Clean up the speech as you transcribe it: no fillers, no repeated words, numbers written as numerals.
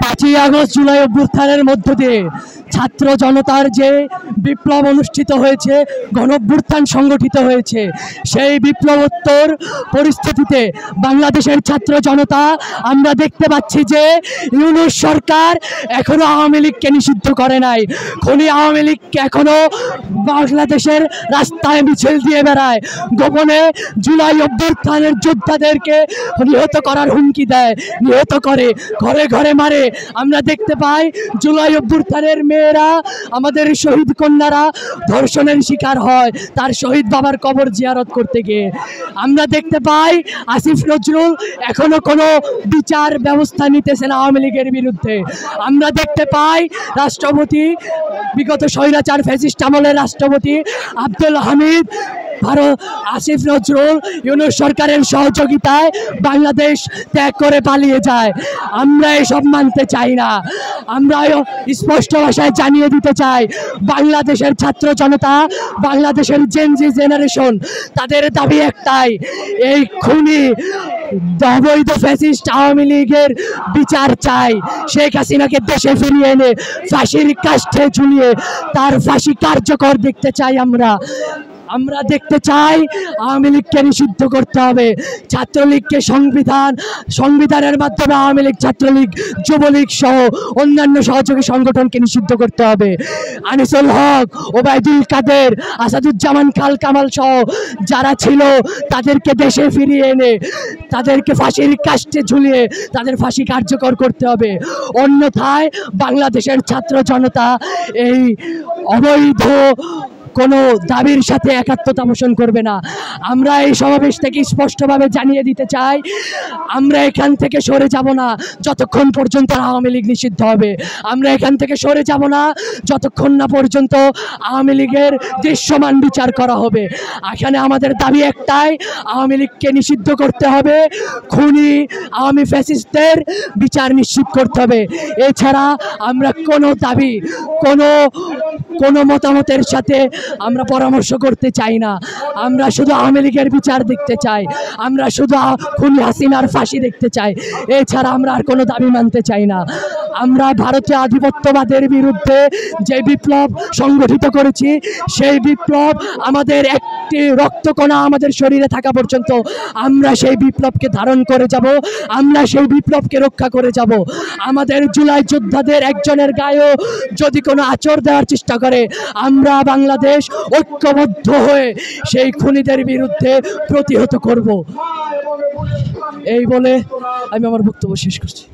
5ই August July অভ্যুত্থানের মধ্য দিয়ে ছাত্র জনতার যে বিপ্লব অনুষ্ঠিত হয়েছে, গণঅভ্যুত্থান সংগঠিত হয়েছে, সেই বিপ্লবোত্তর পরিস্থিতিতে বাংলাদেশের ছাত্র জনতা আমরা দেখতে পাচ্ছি যে ইউনূস সরকার এখনো আওয়ামী লীগকে নিষিদ্ধ করে নাই। খনি আওয়ামী লীগকে এখনো বাংলাদেশের রাস্তায় মিছিল দিয়ে বেড়ায়, গোপনে জুলাই অভ্যুত্থানের যোদ্ধাদেরকে নিহত করার হুমকি দেয়, নিহত করে, ঘরে ঘরে মারে। আমরা দেখতে পাই জুলাই অভ্যুত্থানের মেয়েরা, আমাদের শহীদ কন্যারা ধর্ষণের শিকার হয় তার শহীদ বাবার কবর জিয়ারত করতে গিয়ে। আমরা দেখতে পাই আসিফ নজরুল এখনো কোনো বিচার ব্যবস্থা নিতেছে না আওয়ামী লীগের বিরুদ্ধে। আমরা দেখতে পাই রাষ্ট্রপতি, বিগত স্বৈরাচার ফ্যাসিস্ট আমলের রাষ্ট্রপতি আব্দুল হামিদ আসিফ নজরুল ইউনূস সরকারের সহযোগিতায় বাংলাদেশ ত্যাগ করে পালিয়ে যায়। আমরা এসব মানতে চাই না। আমরা স্পষ্ট ভাষায় জানিয়ে দিতে চাই, বাংলাদেশের ছাত্র জনতা, বাংলাদেশের জেনজি জেনারেশন, তাদের দাবি একটাই, এই খুনি অবৈধ ফ্যাসিস্ট আওয়ামী লীগের বিচার চাই। শেখ হাসিনাকে দেশে ফিরিয়ে এনে ফাঁসির কাষ্ঠে ঝুলিয়ে তার ফাঁসি কার্যকর দেখতে চাই। আমরা দেখতে চাই আওয়ামী লীগকে নিষিদ্ধ করতে হবে, ছাত্রলীগকে সংবিধানের মাধ্যমে আওয়ামী লীগ, ছাত্রলীগ, যুবলীগ সহ অন্যান্য সহযোগী সংগঠনকে নিষিদ্ধ করতে হবে। আনিসুল হক, ওবায়দুল কাদের, আসাদুজ্জামান খাল কামাল সহ যারা ছিল তাদেরকে দেশে ফিরিয়ে এনে তাদেরকে ফাঁসির কাষ্ঠে ঝুলিয়ে তাদের ফাঁসি কার্যকর করতে হবে। অন্যথায় বাংলাদেশের ছাত্র জনতা এই অবৈধ কোনো দাবির সাথে একাত্মতা পোষণ করবে না। আমরা এই সমাবেশ থেকে স্পষ্টভাবে জানিয়ে দিতে চাই, আমরা এখান থেকে সরে যাব না যতক্ষণ পর্যন্ত আওয়ামী লীগ নিষিদ্ধ হবে। আমরা এখান থেকে সরে যাব না যতক্ষণ না পর্যন্ত আওয়ামী লীগের দৃশ্যমান বিচার করা হবে। এখানে আমাদের দাবি একটাই, আওয়ামী লীগকে নিষিদ্ধ করতে হবে, খুনি আওয়ামী ফ্যাসিস্টদের বিচার নিশ্চিত করতে হবে। এছাড়া আমরা কোনো দাবি, কোনো মতামতের সাথে আমরা পরামর্শ করতে চাই না। আমরা শুধু আওয়ামী লীগের বিচার দেখতে চাই, আমরা শুধু খুনি হাসিনার ফাঁসি দেখতে চাই। এছাড়া আমরা আর কোনো দাবি মানতে চাই না। আমরা ভারতীয় আধিপত্যবাদের বিরুদ্ধে যে বিপ্লব সংগঠিত করেছি, সেই বিপ্লব আমাদের একটি রক্তকণা আমাদের শরীরে থাকা পর্যন্ত আমরা সেই বিপ্লবকে ধারণ করে যাব, আমরা সেই বিপ্লবকে রক্ষা করে যাব। আমাদের জুলাই যোদ্ধাদের একজনের গায়েও যদি কোনো আঁচড় দেওয়ার চেষ্টা করে, আমরা বাংলাদেশ ঐক্যবদ্ধ হয়ে সেই খুনিদের বিরুদ্ধে প্রতিহত করব। এই বলে আমি আমার বক্তব্য শেষ করছি।